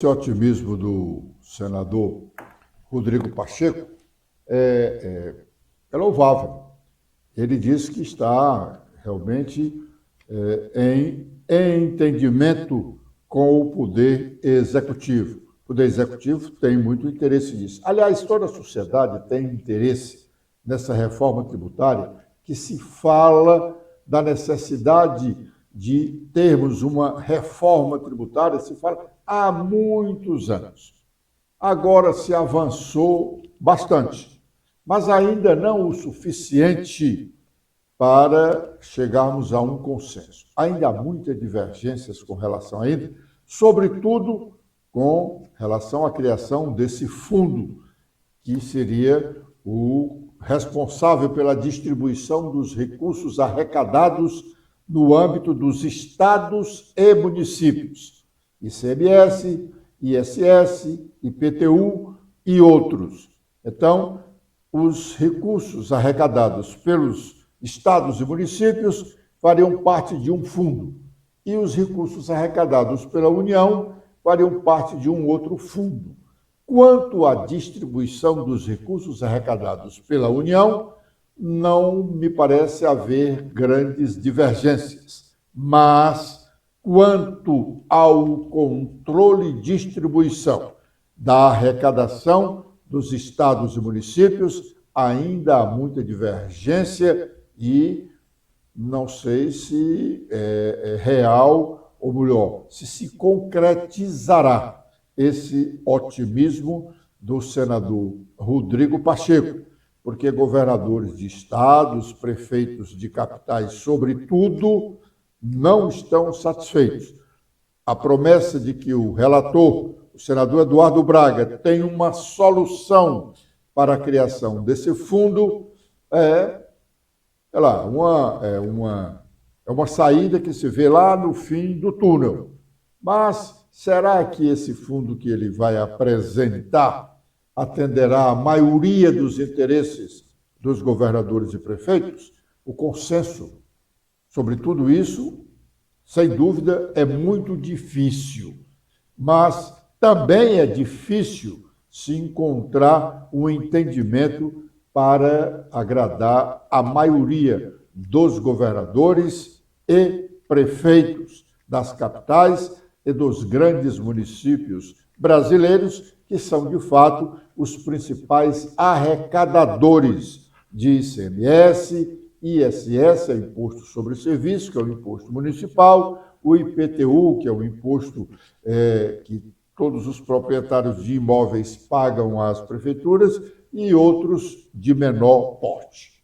Esse otimismo do senador Rodrigo Pacheco é louvável. Ele diz que está realmente em entendimento com o Poder Executivo. O Poder Executivo tem muito interesse nisso. Aliás, toda a sociedade tem interesse nessa reforma tributária, que se fala da necessidade de termos uma reforma tributária, se fala há muitos anos. Agora se avançou bastante, mas ainda não o suficiente para chegarmos a um consenso. Ainda há muitas divergências com relação a ele, sobretudo com relação à criação desse fundo, que seria o responsável pela distribuição dos recursos arrecadados no âmbito dos estados e municípios, ICMS, ISS, IPTU e outros. Então, os recursos arrecadados pelos estados e municípios fariam parte de um fundo, e os recursos arrecadados pela União fariam parte de um outro fundo. Quanto à distribuição dos recursos arrecadados pela União, não me parece haver grandes divergências, mas quanto ao controle e distribuição da arrecadação dos estados e municípios, ainda há muita divergência e não sei se é real, ou melhor, se concretizará esse otimismo do senador Rodrigo Pacheco, porque governadores de estados, prefeitos de capitais, sobretudo, não estão satisfeitos. A promessa de que o relator, o senador Eduardo Braga, tem uma solução para a criação desse fundo é uma saída que se vê lá no fim do túnel. Mas será que esse fundo que ele vai apresentar atenderá a maioria dos interesses dos governadores e prefeitos? O consenso sobre tudo isso, sem dúvida, é muito difícil, mas também é difícil se encontrar um entendimento para agradar a maioria dos governadores e prefeitos das capitais e dos grandes municípios brasileiros, que são, de fato, os principais arrecadadores de ICMS, ISS, é o Imposto sobre Serviço, que é o imposto municipal, o IPTU, que é o imposto que todos os proprietários de imóveis pagam às prefeituras, e outros de menor porte.